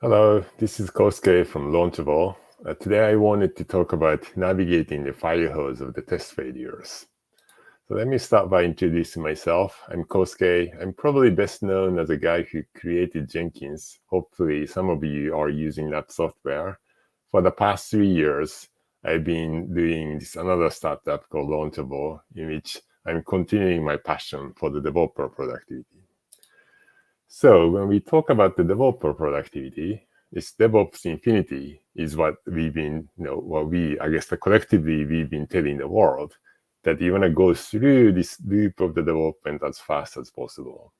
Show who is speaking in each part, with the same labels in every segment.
Speaker 1: Hello, this is Kohsuke from Launchable. Today I wanted to talk about navigating the fire hose of the test failures. So let me start by introducing myself. I'm Kohsuke. I'm probably best known as a guy who created Jenkins. Hopefully some of you are using that software. For the past 3 years, I've been doing another startup called Launchable, in which I'm continuing my passion for the developer productivity. So when we talk about the developer productivity, this DevOps infinity is what we've been, I guess collectively we've been telling the world that you want to go through this loop of the development as fast as possible.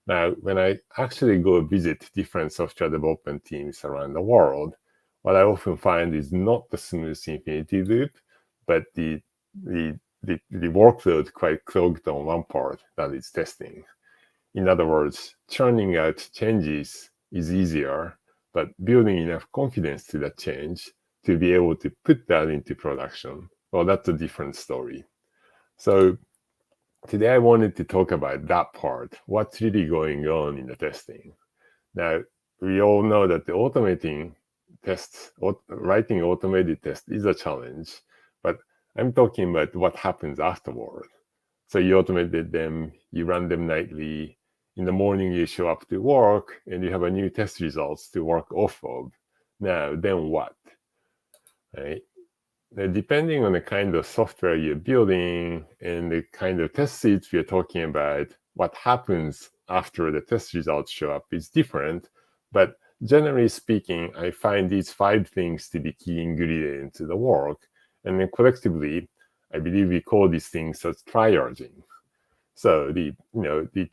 Speaker 1: Now, when I actually go visit different software development teams around the world, what I often find is not the smooth infinity loop, but the workload quite clogged on one part, that is testing. In other words, churning out changes is easier, but building enough confidence to that change to be able to put that into production, well, that's a different story. So today I wanted to talk about that part, what's really going on in the testing. Now, we all know that the automating tests, writing automated tests is a challenge, but I'm talking about what happens afterward. So you automated them, you run them nightly. In the morning, you show up to work and you have a new test results to work off of. Now, then what? Right? Now, depending on the kind of software you're building and the kind of test suites we're talking about, what happens after the test results show up is different. But generally speaking, I find these 5 things to be key ingredients to the work. And then collectively, I believe we call these things as triaging. So the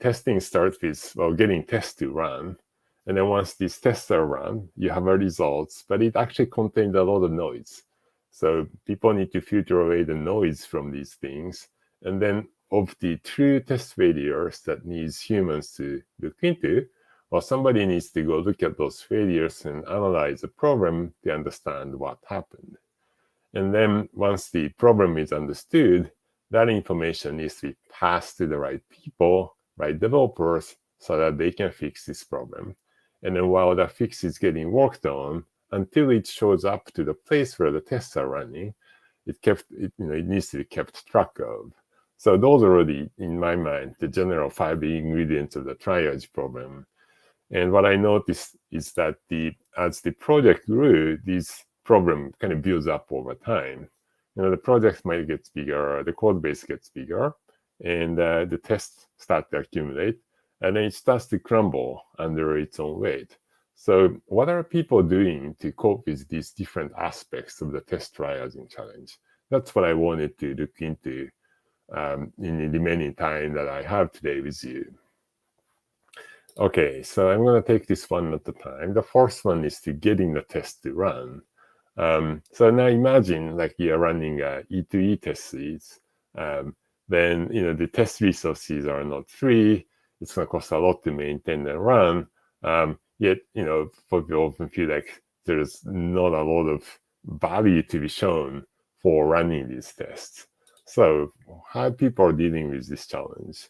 Speaker 1: testing starts with getting tests to run, and then once these tests are run, you have a results, but it actually contains a lot of noise. So people need to filter away the noise from these things, and then of the true test failures that needs humans to look into, well, somebody needs to go look at those failures and analyze the problem to understand what happened. And then once the problem is understood, that information needs to be passed to the right people, right developers, so that they can fix this problem. And then while that fix is getting worked on, until it shows up to the place where the tests are running, it needs to be kept track of. So those are already, in my mind, the general 5 ingredients of the triage problem. And what I noticed is that as the project grew, this problem kind of builds up over time. The project might get bigger, the code base gets bigger, and the tests start to accumulate, and then it starts to crumble under its own weight. So what are people doing to cope with these different aspects of the test triaging challenge? That's what I wanted to look into in the remaining time that I have today with you. Okay, so I'm going to take this one at a time. The first one is to getting the test to run. So now imagine like you're running E2E test suites. Then the test resources are not free. It's going to cost a lot to maintain and run. Yet people often feel like there's not a lot of value to be shown for running these tests. So how people are dealing with this challenge?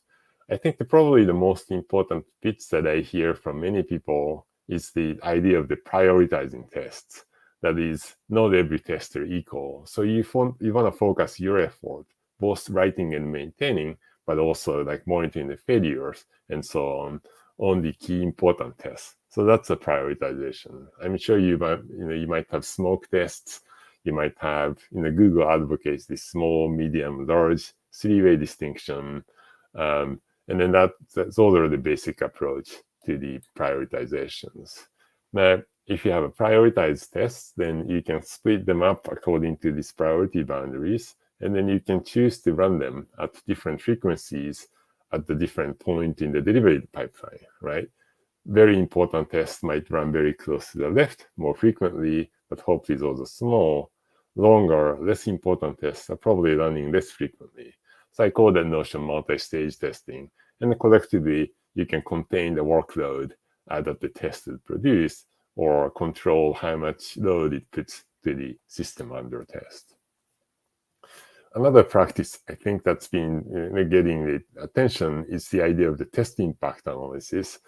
Speaker 1: I think probably the most important pitch that I hear from many people is the idea of the prioritizing tests. That is, not every test are equal. So you want to focus your effort, both writing and maintaining, but also like monitoring the failures and so on the key important tests. So that's a prioritization. I'm sure you might have smoke tests. You might have, Google advocates this small, medium, large 3-way distinction. And then those are the basic approach to the prioritizations. Now, if you have a prioritized test, then you can split them up according to these priority boundaries, and then you can choose to run them at different frequencies at the different point in the delivery pipeline, right? Very important tests might run very close to the left more frequently, but hopefully those are small. Longer, less important tests are probably running less frequently. So I call that notion multi-stage testing. And collectively, you can contain the workload that the test will produce or control how much load it puts to the system under test. Another practice I think that's been getting the attention is the idea of the test impact analysis.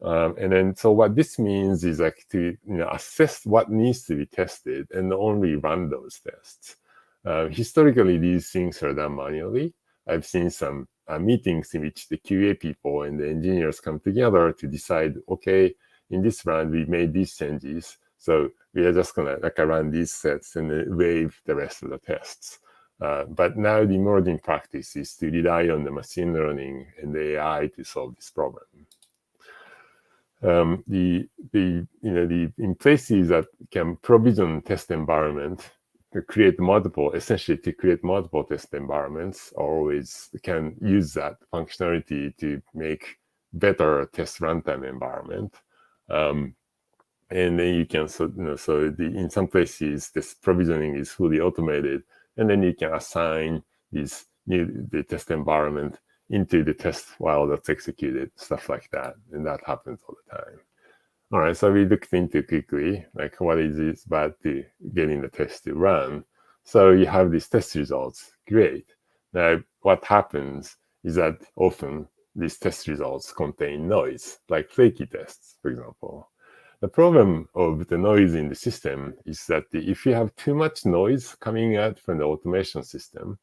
Speaker 1: And then, so what this means is like to assess what needs to be tested and only run those tests. Historically, these things are done manually. I've seen some meetings in which the QA people and the engineers come together to decide, okay, in this round we made these changes, so we are just gonna run these sets and waive the rest of the tests. But now the emerging practice is to rely on the machine learning and the AI to solve this problem. In places that can provision test environment to create multiple test environments, always can use that functionality to make better test runtime environment. And then you can, in some places, this provisioning is fully automated, and then you can assign the test environment into the test while that's executed, stuff like that. And that happens all the time. All right, so we looked into quickly, like what is it about to getting the test to run. So you have these test results, great. Now, what happens is that often these test results contain noise, like flaky tests, for example. The problem of the noise in the system is that if you have too much noise coming out from the automation system,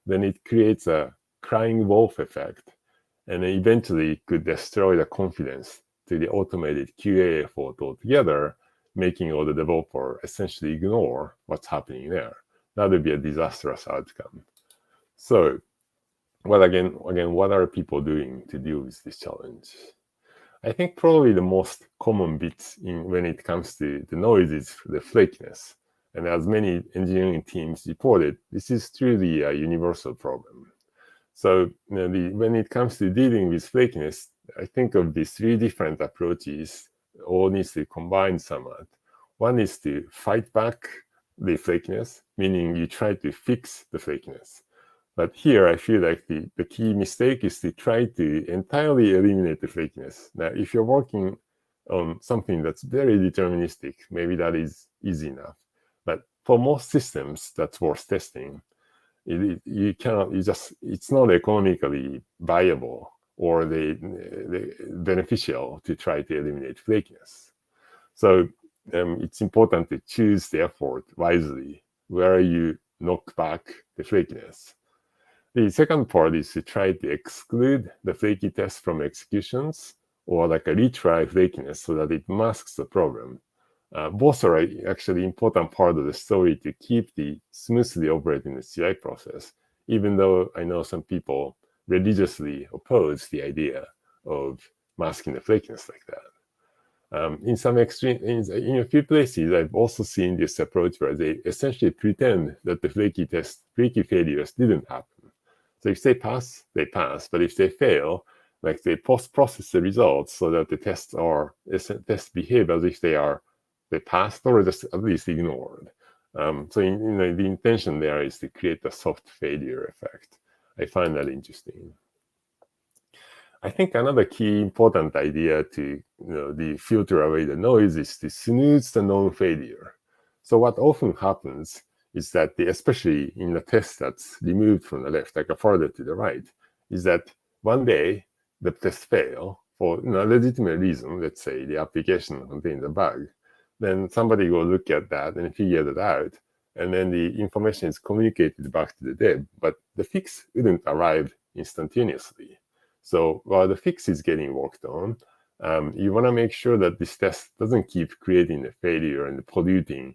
Speaker 1: then it creates a crying wolf effect, and eventually it could destroy the confidence to the automated QA effort altogether, making all the developer essentially ignore what's happening there. That would be a disastrous outcome. So, what are people doing to deal with this challenge? I think probably the most common bit when it comes to the noise is the flakiness. And as many engineering teams reported, this is truly a universal problem. So when it comes to dealing with flakiness, I think of these three different approaches, all needs to combine somewhat. One is to fight back the flakiness, meaning you try to fix the flakiness. But here I feel like the key mistake is to try to entirely eliminate the flakiness. Now, if you're working on something that's very deterministic, maybe that is easy enough. But for most systems that's worth testing, it's not economically viable or the beneficial to try to eliminate flakiness. So it's important to choose the effort wisely where you knock back the flakiness. The second part is to try to exclude the flaky test from executions, or like a retry flakiness so that it masks the problem. Both are actually important part of the story to keep the smoothly operating the CI process, even though I know some people religiously oppose the idea of masking the flakiness like that. In some in a few places, I've also seen this approach where they essentially pretend that the flaky failures didn't happen. So if they pass, they pass. But if they fail, like they post-process the results so that the tests behave as if they passed or just at least ignored. So the intention there is to create a soft failure effect. I find that interesting. I think another key important idea to filter away the noise is to snooze the known failure. So what often happens is that especially in the test that's removed from the left, like further to the right, is that one day the tests fail for a legitimate reason. Let's say the application contains a bug. Then somebody will look at that and figure that out, and then the information is communicated back to the dev, but the fix wouldn't arrive instantaneously. So while the fix is getting worked on, you want to make sure that this test doesn't keep creating a failure and polluting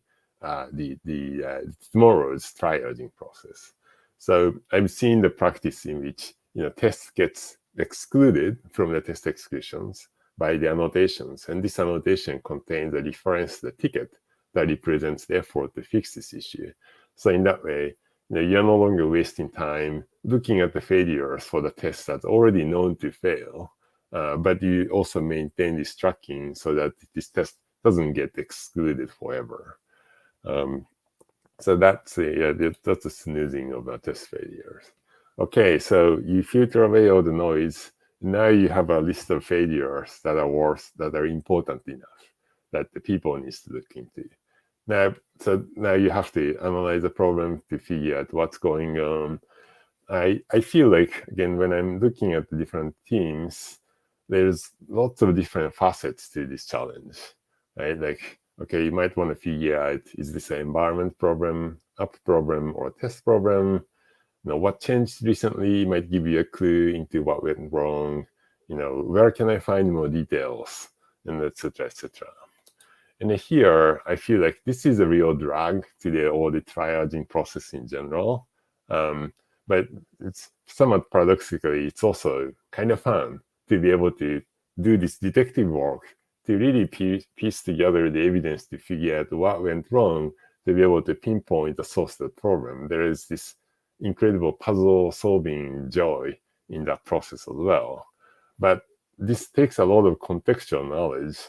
Speaker 1: tomorrow's triaging process. So I've seen the practice in which test gets excluded from the test executions by the annotations, and this annotation contains a reference to the ticket that represents the effort to fix this issue. So in that way, you're no longer wasting time looking at the failures for the test that's already known to fail, but you also maintain this tracking so that this test doesn't get excluded forever. So that's the snoozing of the test failures. Okay, so you filter away all the noise. Now you have a list of failures that are important enough that the people need to look into. Now you have to analyze the problem to figure out what's going on. I feel like, again, when I'm looking at the different teams, there's lots of different facets to this challenge, right? Like, okay, you might want to figure out, is this an environment problem, app problem, or a test problem? What changed recently might give you a clue into what went wrong. Where can I find more details, and etc., etc. And here, I feel like this is a real drag to the audit triaging process in general. But it's somewhat paradoxically, it's also kind of fun to be able to do this detective work, to really piece together the evidence to figure out what went wrong, to be able to pinpoint the source of the problem. There is this incredible puzzle-solving joy in that process as well. But this takes a lot of contextual knowledge,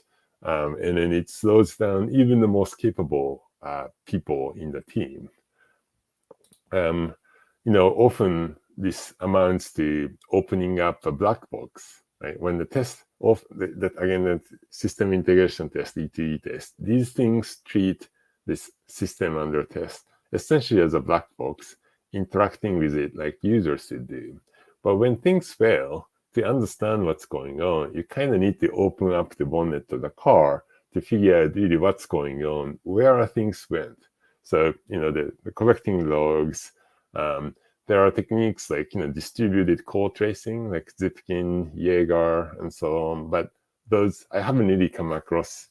Speaker 1: and then it slows down even the most capable people in the team. Often this amounts to opening up a black box, right? When the test of that system integration test, ETE test, these things treat this system under test essentially as a black box, interacting with it like users should do. But when things fail, to understand what's going on, you kind of need to open up the bonnet of the car to figure out really what's going on, where things went. So, the collecting logs, there are techniques like, distributed code tracing, like Zipkin, Jaeger, and so on. But those, I haven't really come across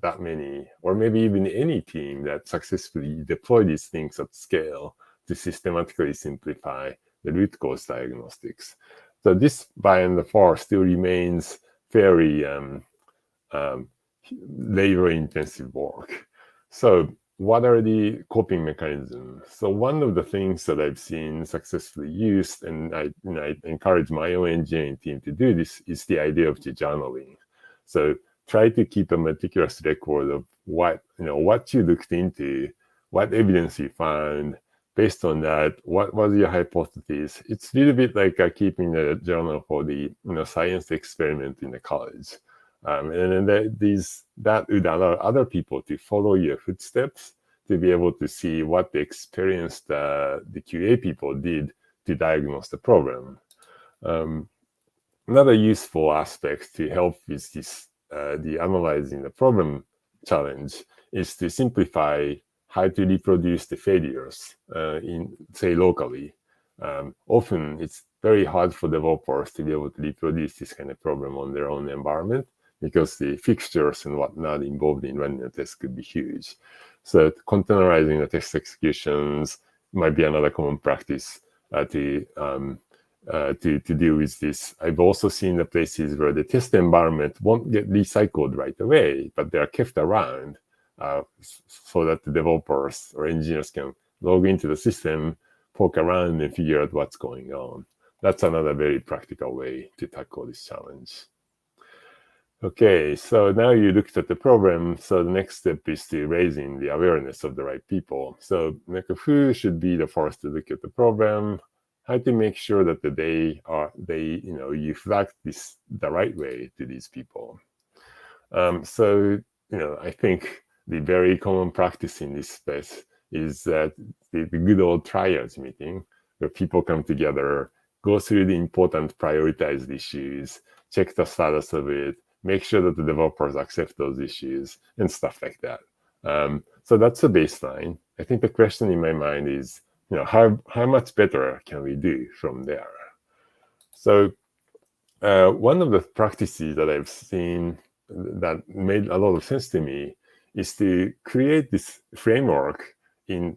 Speaker 1: that many, or maybe even any team that successfully deploy these things at scale to systematically simplify the root cause diagnostics. So this, by and far, still remains very labor-intensive work. So what are the coping mechanisms? So one of the things that I've seen successfully used, and I encourage my own engineering team to do this, is the idea of the journaling. So try to keep a meticulous record of what you looked into, what evidence you found. Based on that, what was your hypothesis? It's a little bit like keeping a journal for the science experiment in the college. And then that would allow other people to follow your footsteps, to be able to see what the experienced the QA people did to diagnose the problem. Another useful aspect to help with this, the analyzing the problem challenge, is to simplify how to reproduce the failures say, locally. Often it's very hard for developers to be able to reproduce this kind of problem on their own environment, because the fixtures and whatnot involved in running a test could be huge. So containerizing the test executions might be another common practice to deal with this. I've also seen the places where the test environment won't get recycled right away, but they are kept around so that the developers or engineers can log into the system, poke around, and figure out what's going on. That's another very practical way to tackle this challenge. Okay, so now you looked at the problem. So the next step is to raising the awareness of the right people. So who should be the first to look at the problem? How to make sure that you flag this the right way to these people. So I think the very common practice in this space is that the good old triage meeting, where people come together, go through the important prioritized issues, check the status of it, make sure that the developers accept those issues, and stuff like that. So that's the baseline. I think the question in my mind is, how much better can we do from there? So one of the practices that I've seen that made a lot of sense to me is to create this framework in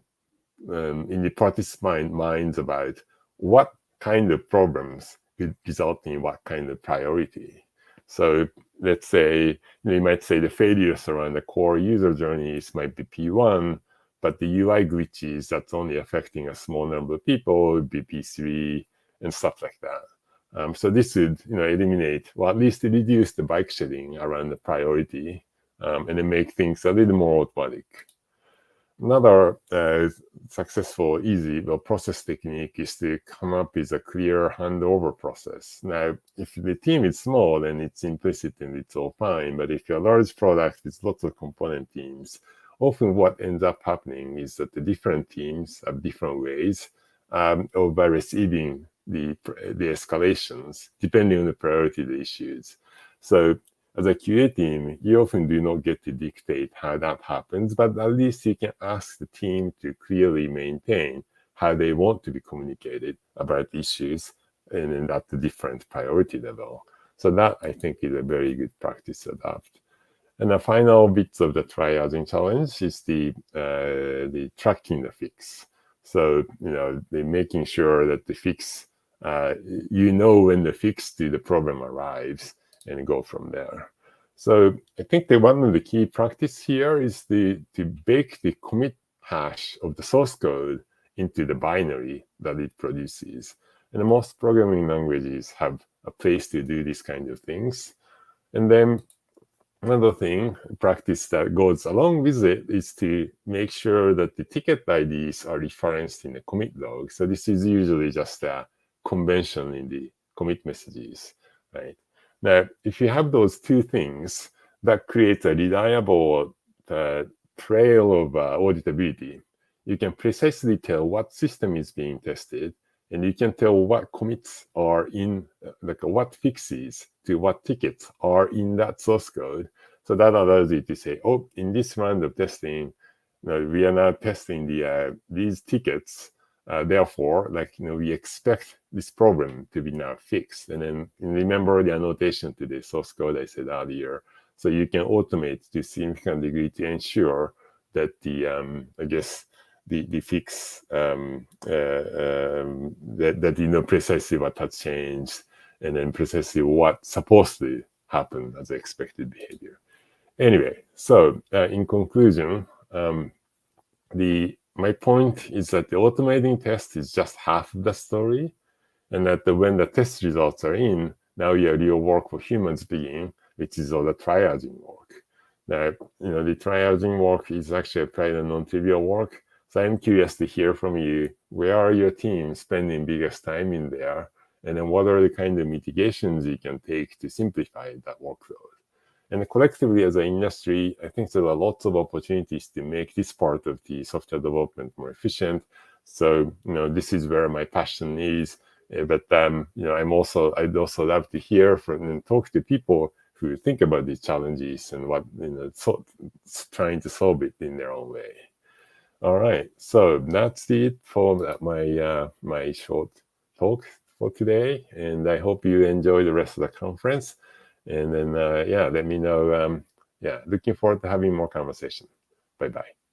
Speaker 1: the participant minds about what kind of problems could result in what kind of priority. So let's say, you might say the failures around the core user journeys might be P1, but the UI glitches that's only affecting a small number of people would be P3 and stuff like that. So this would eliminate, or at least reduce the bike shedding around the priority, and then make things a little more automatic. Another successful, easy process technique is to come up with a clear handover process. Now, if the team is small, then it's implicit and it's all fine. But if you're a large product with lots of component teams, often what ends up happening is that the different teams have different ways of receiving escalations depending on the priority of the issues. So as a QA team, you often do not get to dictate how that happens, but at least you can ask the team to clearly maintain how they want to be communicated about issues and at the different priority level. So that, I think, is a very good practice to adopt. And the final bits of the triaging challenge is the tracking the fix. So, the making sure that the fix, when the fix to the problem arrives, and go from there. So I think that one of the key practice here is to bake the commit hash of the source code into the binary that it produces. And most programming languages have a place to do these kind of things. And then another thing, practice that goes along with it is to make sure that the ticket IDs are referenced in the commit log. So this is usually just a convention in the commit messages, right? Now, if you have those two things, that creates a reliable trail of auditability. You can precisely tell what system is being tested, and you can tell what commits are in, what fixes to what tickets are in that source code. So that allows you to say, oh, in this round of testing, we are now testing these tickets. Therefore, we expect this problem to be now fixed. And then remember the annotation to the source code I said earlier. So you can automate to a significant degree to ensure that the fix that you know precisely what has changed, and then precisely what's supposed to happen as expected behavior. Anyway, so in conclusion, my point is that the automating test is just half of the story, and that when the test results are in, now your real work for humans begin, which is all the triaging work. Now, the triaging work is actually quite a non-trivial work. So I'm curious to hear from you, where are your teams spending biggest time in there? And then what are the kind of mitigations you can take to simplify that workload? And collectively as an industry, I think there are lots of opportunities to make this part of the software development more efficient. So, this is where my passion is. But, I'd also love to hear from and talk to people who think about these challenges and what, trying to solve it in their own way. All right, so that's it for my short talk for today, and I hope you enjoy the rest of the conference. And then, let me know. Looking forward to having more conversation. Bye-bye.